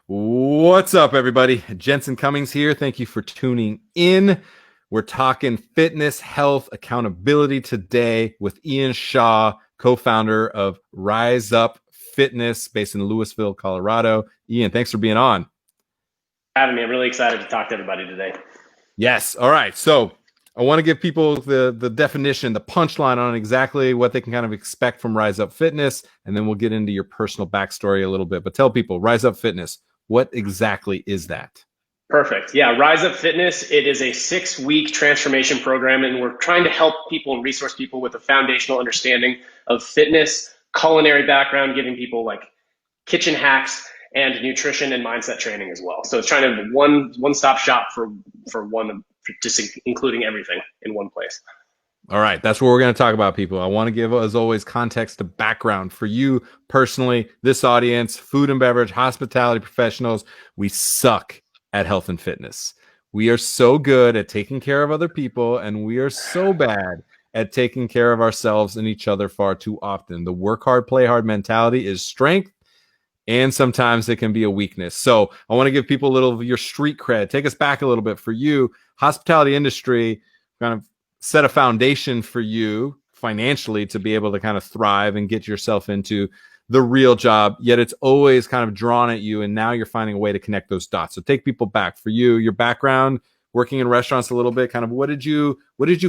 What's up, everybody? Jensen Cummings here. Thank you for tuning in. We're talking fitness, health, accountability today with Ian Shaw, co-founder of Ryze Up Fitness, based in Louisville, Colorado. Ian, thanks for being on. Having me. I'm really excited to talk to everybody today. Yes. All right. So I want to give people the definition, the punchline on exactly what they can kind of expect from Ryze Up Fitness, and then we'll get into your personal backstory a little bit. But tell people, Ryze Up Fitness, what exactly is that? Perfect. Yeah, Ryze Up Fitness, it is a 6-week transformation program, and we're trying to help people and resource people with a foundational understanding of fitness, culinary background, giving people like kitchen hacks and nutrition and mindset training as well. So it's trying to one-stop shop for just including everything in one place. All right, that's what we're going to talk about, people. I want to give, as always, context to background for you personally, this audience, food and beverage, hospitality professionals. We suck at health and fitness. We are so good at taking care of other people, and we are so bad at taking care of ourselves and each other far too often. The work hard, play hard mentality is strength, and sometimes it can be a weakness. So I want to give people a little of your street cred. Take us back a little bit. For you, hospitality industry kind of set a foundation for you financially to be able to kind of thrive and get yourself into the real job, yet it's always kind of drawn at you, and now you're finding a way to connect those dots. So take people back. For you, your background, working in restaurants a little bit, kind of what did you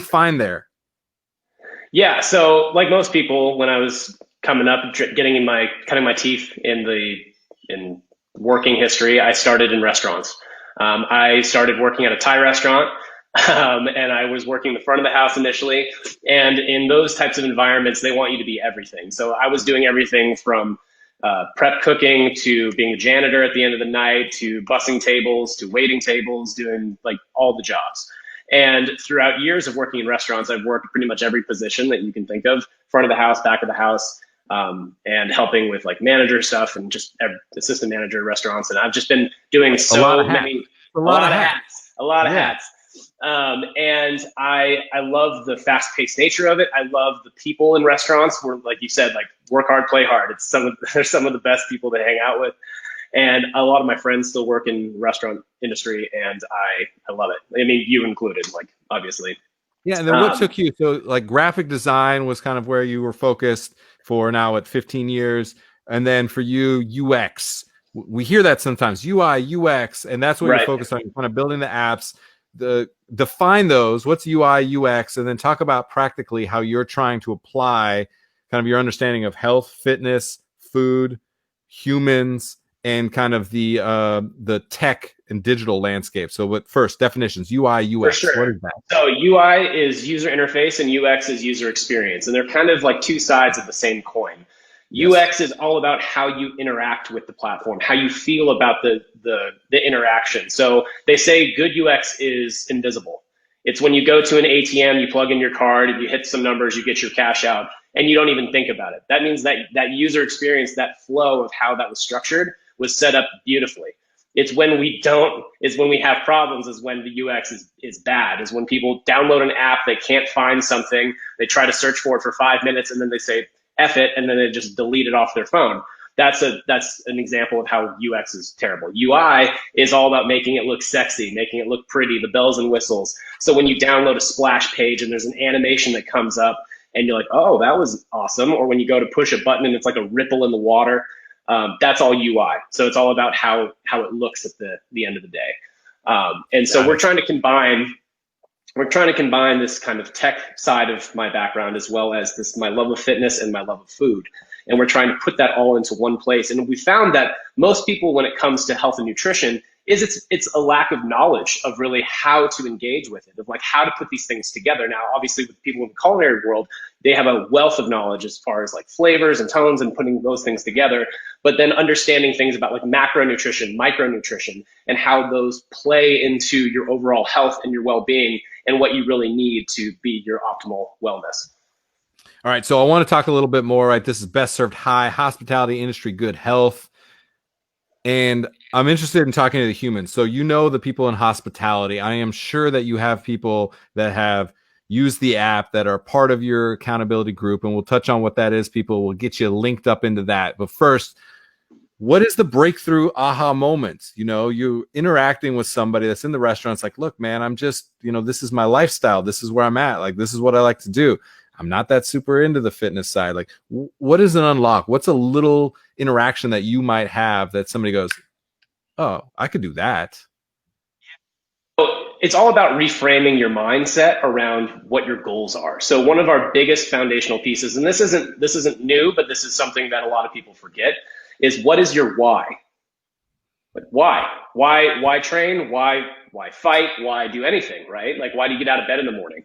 find there? Yeah, so like most people, when I was coming up, cutting my teeth in working history, I started in restaurants. I started working at a Thai restaurant. And I was working the front of the house initially. And in those types of environments, they want you to be everything. So I was doing everything from prep cooking to being a janitor at the end of the night to bussing tables to waiting tables, doing like all the jobs. And throughout years of working in restaurants, I've worked pretty much every position that you can think of, front of the house, back of the house, and helping with like manager stuff and just assistant manager restaurants. And I've just been doing a lot of hats. And I love the fast-paced nature of it. I love the people in restaurants where, like you said, like work hard, play hard. They're some of the best people to hang out with. And a lot of my friends still work in the restaurant industry, and I love it. I mean, you included, like, obviously. Yeah, and then what took you? So like graphic design was kind of where you were focused for now at 15 years. And then for you, UX. We hear that sometimes, UI, UX, and that's what you're focused on. You're kind of building the apps. Define those, what's UI, UX, and then talk about practically how you're trying to apply kind of your understanding of health, fitness, food, humans, and kind of the tech and digital landscape. So what first, definitions, UI, UX, For sure. What is that? So UI is user interface and UX is user experience. And they're kind of like two sides of the same coin. Yes. UX is all about how you interact with the platform, how you feel about the interaction. So they say good UX is invisible. It's when you go to an ATM, you plug in your card, you hit some numbers, you get your cash out, and you don't even think about it. That means that user experience, that flow of how that was structured was set up beautifully. It's when we have problems, is when the UX is bad, is when people download an app, they can't find something, they try to search for it for 5 minutes, and then they say, F it, and then they just delete it off their phone. That's an example of how UX is terrible. UI is all about making it look sexy, making it look pretty, the bells and whistles. So when you download a splash page and there's an animation that comes up and you're like, oh, that was awesome. Or when you go to push a button and it's like a ripple in the water, that's all UI. So it's all about how it looks at the end of the day. And so we're trying to combine this kind of tech side of my background as well as my love of fitness and my love of food. And we're trying to put that all into one place. And we found that most people, when it comes to health and nutrition, it's a lack of knowledge of really how to engage with it, of like how to put these things together. Now, obviously with people in the culinary world, they have a wealth of knowledge as far as like flavors and tones and putting those things together, but then understanding things about like macronutrition, micronutrition, and how those play into your overall health and your well-being and what you really need to be your optimal wellness. All right, so I want to talk a little bit more, right? This is Best Served High, hospitality industry, good health. And I'm interested in talking to the humans. So you know the people in hospitality. I am sure that you have people that have used the app that are part of your accountability group, and we'll touch on what that is. People will get you linked up into that. But first, what is the breakthrough aha moment? You know, you interacting with somebody that's in the restaurant. It's like, look, man, I'm just, you know, this is my lifestyle. This is where I'm at. Like, this is what I like to do. I'm not that super into the fitness side. Like, what is an unlock? What's a little interaction that you might have that somebody goes, oh, I could do that? It's all about reframing your mindset around what your goals are. So one of our biggest foundational pieces, and this isn't new, but this is something that a lot of people forget, is what is your why? Like why train? Why fight? Why do anything, right? Like why do you get out of bed in the morning?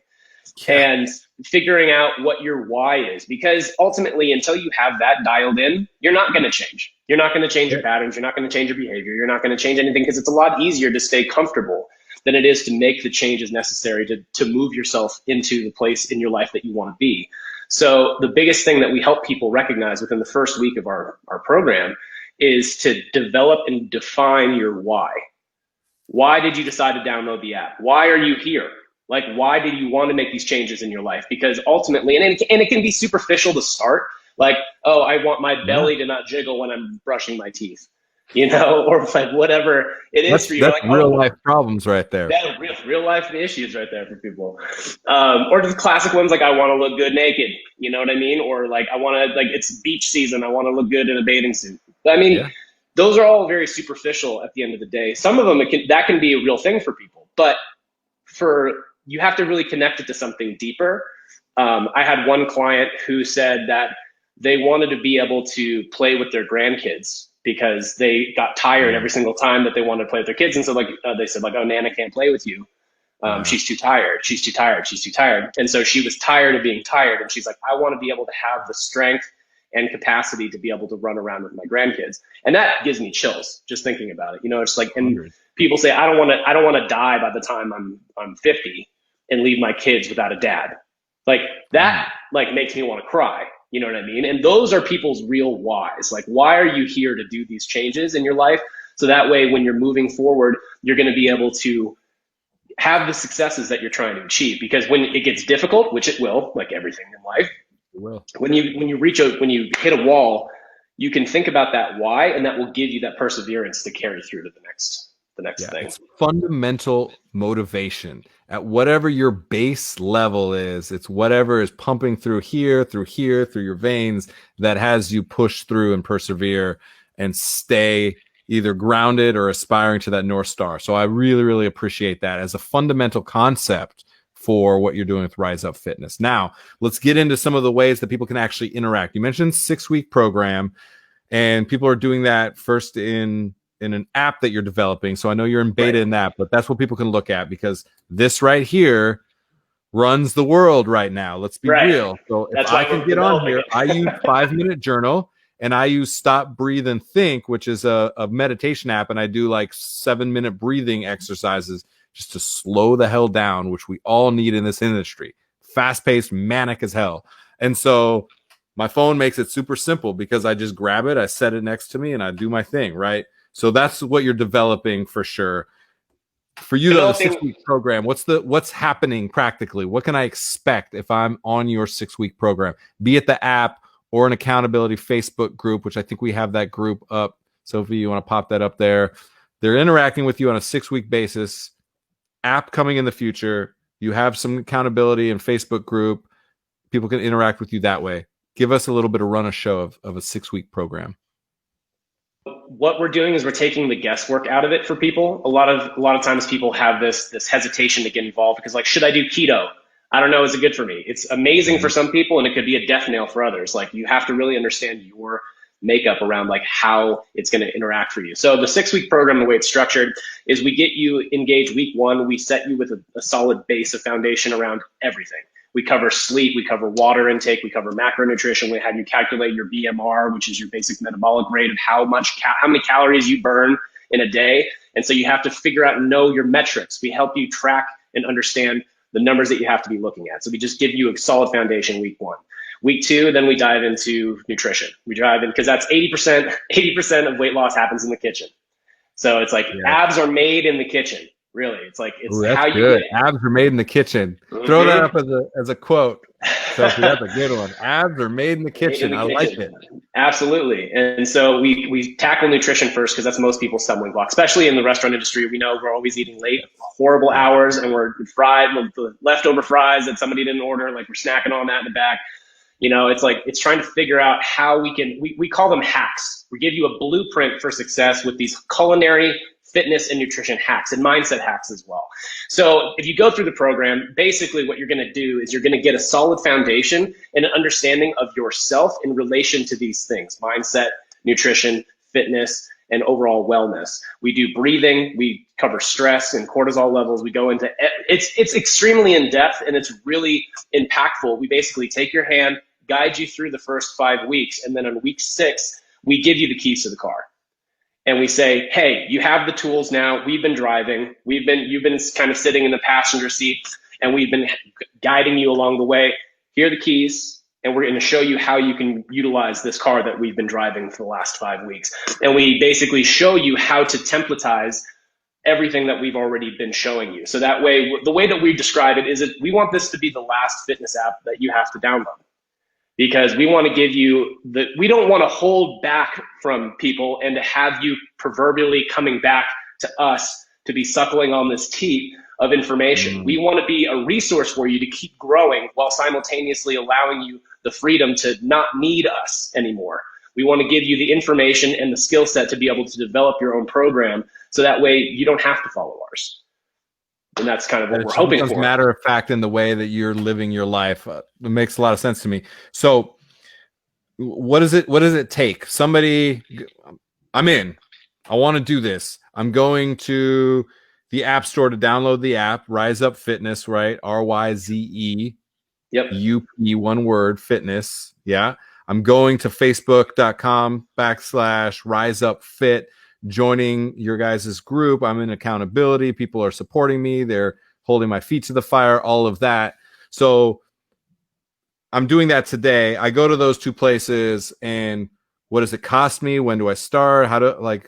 Yeah. And figuring out what your why is, because ultimately until you have that dialed in, you're not going to change. You're not going to change your patterns. You're not going to change your behavior. You're not going to change anything, because it's a lot easier to stay comfortable than it is to make the changes necessary to move yourself into the place in your life that you want to be. So the biggest thing that we help people recognize within the first week of our program is to develop and define your why. Why did you decide to download the app? Why are you here? Like, why did you want to make these changes in your life? Because ultimately, and it can be superficial to start, like, oh, I want my belly to not jiggle when I'm brushing my teeth, you know, or like whatever it is for you. That's like, real life problems right there. That real life issues right there for people. Or just classic ones like, I want to look good naked, you know what I mean? Or like, I want to, like, it's beach season, I want to look good in a bathing suit. I mean, those are all very superficial at the end of the day. Some of them, that can be a real thing for people, but you have to really connect it to something deeper. I had one client who said that they wanted to be able to play with their grandkids because they got tired every single time that they wanted to play with their kids. And so they said like, oh, Nana can't play with you. She's too tired. She's too tired. She's too tired. And so she was tired of being tired. And she's like, I want to be able to have the strength and capacity to be able to run around with my grandkids. And that gives me chills just thinking about it. You know, it's like, and people say, I don't want to die by the time I'm 50 and leave my kids without a dad. Like that, like makes me want to cry. You know what I mean? And those are people's real whys. Like, why are you here to do these changes in your life? So that way, when you're moving forward, you're going to be able to have the successes that you're trying to achieve. Because when it gets difficult, which it will, like everything in life, it will. When you hit a wall, you can think about that why, and that will give you that perseverance to carry through to the next thing. It's fundamental motivation at whatever your base level is. It's whatever is pumping through your veins that has you push through and persevere and stay either grounded or aspiring to that North Star. So I really, really appreciate that as a fundamental concept for what you're doing with Ryze Up Fitness. Now, let's get into some of the ways that people can actually interact. You mentioned 6-week program, and people are doing that first in an app that you're developing. So I know you're in beta in that, but that's what people can look at, because this right here runs the world right now. Let's be real. So if I can get on here, I use 5-minute journal, and I use Stop, Breathe, and Think, which is a meditation app. And I do like 7-minute breathing exercises just to slow the hell down, which we all need in this industry. Fast-paced, manic as hell. And so my phone makes it super simple, because I just grab it, I set it next to me, and I do my thing, right? So that's what you're developing for sure. For you, though, the 6-week program, what's happening practically? What can I expect if I'm on your 6-week program? Be it the app or an accountability Facebook group, which I think we have that group up. Sophie, you want to pop that up there? They're interacting with you on a 6-week basis. App coming in the future. You have some accountability and Facebook group. People can interact with you that way. Give us a little bit of run a show of a 6-week program. What we're doing is we're taking the guesswork out of it for people. A lot of times people have this hesitation to get involved because, like, should I do keto? I don't know, is it good for me? It's amazing for some people, and it could be a death nail for others. Like, you have to really understand your makeup around like how it's going to interact for you. So the 6-week program, the way it's structured is we get you engaged week 1. We set you with a solid base of foundation around everything. We cover sleep, we cover water intake, we cover macronutrition. We have you calculate your BMR, which is your basic metabolic rate of how many calories you burn in a day. And so you have to figure out and know your metrics. We help you track and understand the numbers that you have to be looking at. So we just give you a solid foundation week 1. Week 2, then we dive into nutrition. We dive in because that's 80% of weight loss happens in the kitchen. So it's like abs are made in the kitchen. Really, it's like it's how you good. Abs are made in the kitchen. Throw that up as a quote. Sophie, that's a good one. Abs are made in the kitchen. I like it. Absolutely. And so we tackle nutrition first because that's most people's stumbling block, especially in the restaurant industry. We know we're always eating late, horrible hours, and we're fried with the leftover fries that somebody didn't order. Like we're snacking on that in the back. It's like, it's trying to figure out how we call them hacks. We give you a blueprint for success with these culinary, fitness, and nutrition hacks, and mindset hacks as well. So if you go through the program, basically what you're going to do is you're going to get a solid foundation and an understanding of yourself in relation to these things: mindset, nutrition, fitness, and overall wellness. We do breathing, we cover stress and cortisol levels. We go into it's extremely in depth, and it's really impactful. We basically take your hand, guide you through the first 5 weeks, and then on week 6, we give you the keys to the car. And we say, hey, you have the tools now. We've been driving. You've been kind of sitting in the passenger seat, and we've been guiding you along the way. Here are the keys, and we're going to show you how you can utilize this car that we've been driving for the last 5 weeks. And we basically show you how to templatize everything that we've already been showing you. So that way, the way that we describe it is that we want this to be the last fitness app that you have to download. Because we want to give you we don't want to hold back from people and to have you proverbially coming back to us to be suckling on this teat of information. We want to be a resource for you to keep growing while simultaneously allowing you the freedom to not need us anymore. We want to give you the information and the skill set to be able to develop your own program, so that way you don't have to follow ours. And that's kind of what we're hoping for. Matter of fact, in the way that you're living your life, it makes a lot of sense to me. So, what does it take? Somebody, I'm in. I want to do this. I'm going to the App Store to download the app, Ryze Up Fitness, right? RYZE. Yep. UP, one word, fitness. Yeah. I'm going to Facebook.com/Ryze Up Fit. Joining your guys' group. I'm in accountability. People are supporting me. They're holding my feet to the fire, all of that. So I'm doing that today. I go to those two places, and what does it cost me? When do I start?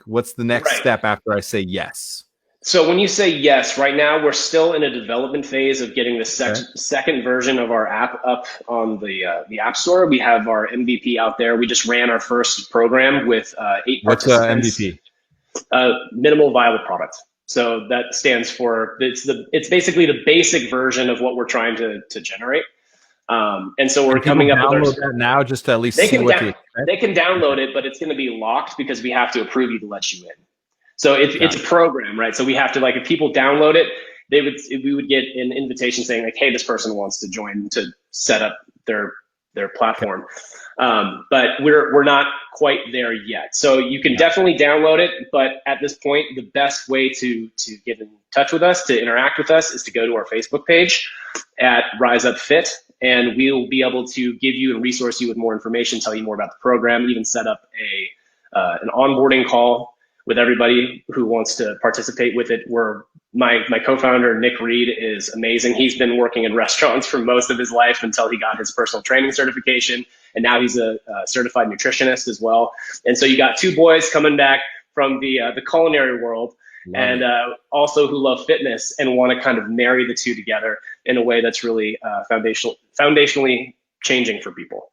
What's the next step after I say yes? So when you say yes, right now we're still in a development phase of getting the second version of our app up on the App Store. We have our MVP out there. We just ran our first program with 8 participants. What's MVP? Minimal viable product. So that stands for, it's basically the basic version of what we're trying to generate. And so we're coming up with that now, just to at least see what you expect. They can download it, but it's going to be locked because we have to approve you to let you in. So it's a program, right? So we have to, if people download it, we would get an invitation saying like, hey, this person wants to join to set up their platform. But we're not quite there yet. So you can definitely download it, but at this point, the best way to get in touch with us, to interact with us, is to go to our Facebook page at Ryze Up Fit, and we'll be able to give you and resource you with more information, tell you more about the program, even set up an onboarding call with everybody who wants to participate with it. My co-founder, Nick Reed, is amazing. He's been working in restaurants for most of his life until he got his personal training certification. And now he's a certified nutritionist as well. And so you got 2 boys coming back from the culinary world, and also who love fitness and want to kind of marry the two together in a way that's really foundationally changing for people.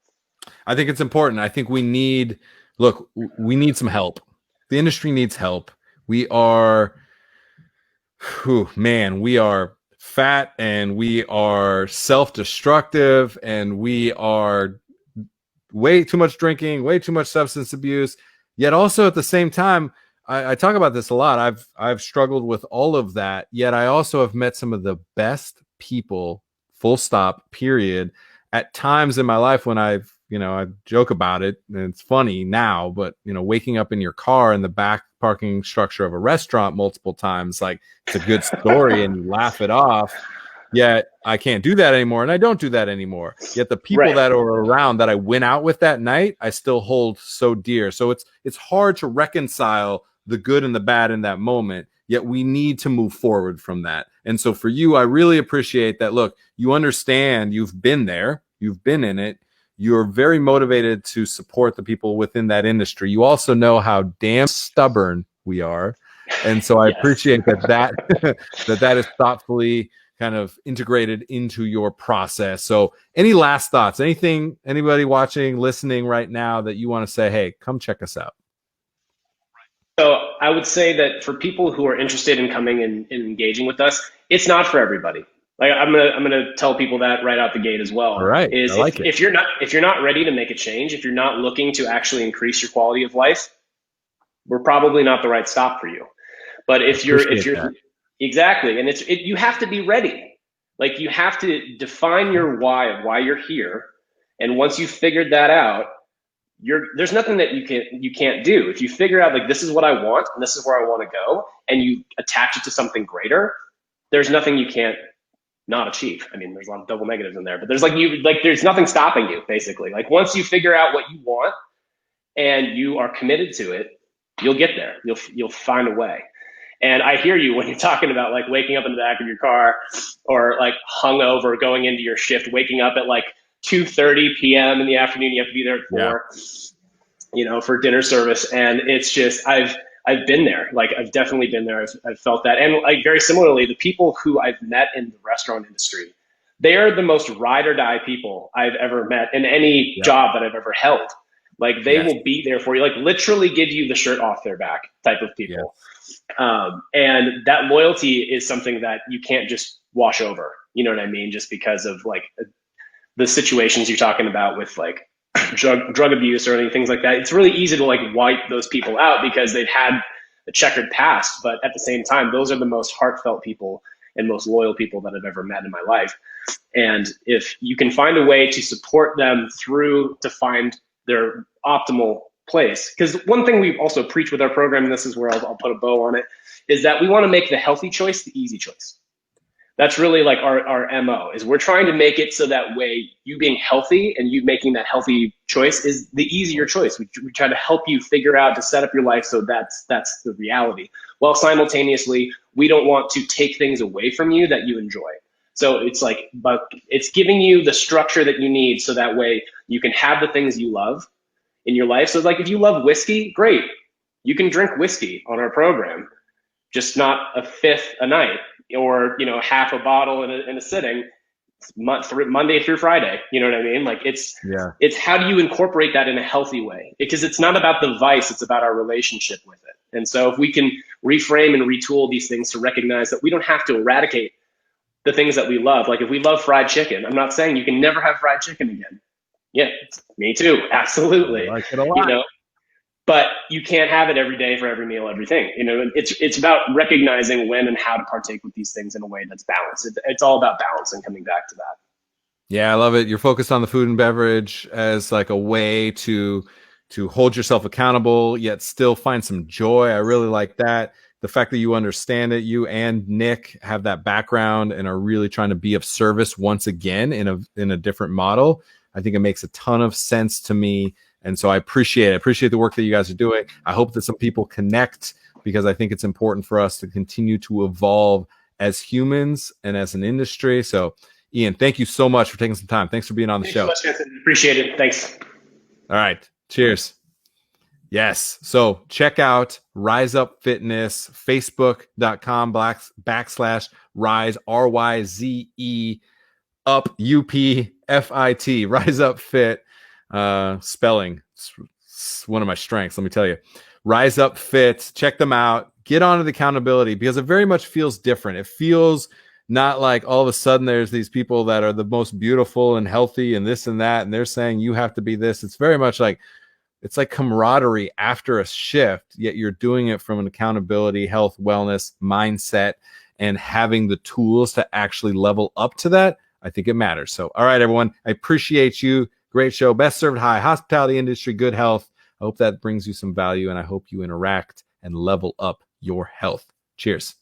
I think it's important. I think we need some help. The industry needs help. We are, we are fat, and we are self-destructive, and we are way too much drinking, way too much substance abuse. Yet also at the same time, I talk about this a lot. I've struggled with all of that. Yet I also have met some of the best people, full stop, period, at times in my life when I joke about it, and it's funny now, but waking up in your car in the back parking structure of a restaurant multiple times, it's a good story and you laugh it off. Yet I can't do that anymore, and I don't do that anymore. Yet the people that are around that I went out with that night, I still hold so dear. So it's hard to reconcile the good and the bad in that moment. Yet we need to move forward from that. And so for you, I really appreciate that. Look, you understand, you've been there, you've been in it. You're very motivated to support the people within that industry. You also know how damn stubborn we are. And so I appreciate that is thoughtfully kind of integrated into your process. So any last thoughts, anything, anybody watching, listening right now that you want to say, hey, come check us out? So I would say that for people who are interested in coming and engaging with us, it's not for everybody. Like I'm gonna tell people that right out the gate as All well. right. Is I like it. if you're not ready to make a change, if you're not looking to actually increase your quality of life, we're probably not the right stop for you. But if Appreciate you're that. exactly, and you have to be ready. Like you have to define your why of why you're here, and once you've figured that out, there's nothing that you can't do. If you figure out like this is what I want and this is where I want to go, and you attach it to something greater, there's nothing you can't not achieve. I mean, there's a lot of double negatives in there, but there's nothing stopping you basically. Like once you figure out what you want and you are committed to it, you'll get there. You'll find a way. And I hear you when you're talking about like waking up in the back of your car or like hungover going into your shift, waking up at like 2:30 p.m. in the afternoon. You have to be there at 4, for dinner service. And it's just, I've been there. Like I've definitely been there. I've felt that. And like very similarly, the people who I've met in the restaurant industry, they are the most ride or die people I've ever met in any job that I've ever held. Like they will be there for you, like literally give you the shirt off their back type of people. And that loyalty is something that you can't just wash over. You know what I mean? Just because of like the situations you're talking about with like drug abuse or anything, things like that. It's really easy to like wipe those people out because they've had a checkered past. But at the same time, those are the most heartfelt people and most loyal people that I've ever met in my life. And if you can find a way to support them through to find their optimal place, because one thing we also preach with our program, and this is where I'll put a bow on it, is that we want to make the healthy choice the easy choice. That's really like our MO, is we're trying to make it so that way you being healthy and you making that healthy choice is the easier choice. We try to help you figure out to set up your life so that's the reality. While simultaneously, we don't want to take things away from you that you enjoy. So it's like, but it's giving you the structure that you need so that way you can have the things you love in your life. So like if you love whiskey, great. You can drink whiskey on our program, just not a fifth a night or, half a bottle in a sitting Monday through Friday. You know what I mean? Like it's how do you incorporate that in a healthy way? Because it's not about the vice, it's about our relationship with it. And so if we can reframe and retool these things to recognize that we don't have to eradicate the things that we love. Like if we love fried chicken, I'm not saying you can never have fried chicken again. Yeah, me too. Absolutely. I like it a lot. But you can't have it every day for every meal, everything. It's about recognizing when and how to partake with these things in a way that's balanced. It's all about balance and coming back to that. Yeah, I love it. You're focused on the food and beverage as like a way to hold yourself accountable, yet still find some joy. I really like that. The fact that you understand it, you and Nick have that background and are really trying to be of service once again in a different model. I think it makes a ton of sense to me. And so I appreciate the work that you guys are doing. I hope that some people connect because I think it's important for us to continue to evolve as humans and as an industry. So Ian, thank you so much for taking some time. Thanks for being on the show. Thanks so much, Jensen. Appreciate it. Thanks. All right. Cheers. Yes. So check out Ryze Up Fitness, facebook.com /Ryze, RYZE up UPFIT, Ryze Up Fit. Spelling. It's one of my strengths. Let me tell you. Ryze Up Fit. Check them out. Get onto the accountability because it very much feels different. It feels not like all of a sudden there's these people that are the most beautiful and healthy and this and that, and they're saying you have to be this. It's very much like it's like camaraderie after a shift, yet you're doing it from an accountability, health, wellness mindset, and having the tools to actually level up to that. I think it matters. So, all right, everyone, I appreciate you. Great show. Best served high, hospitality industry, good health. I hope that brings you some value, and I hope you interact and level up your health. Cheers.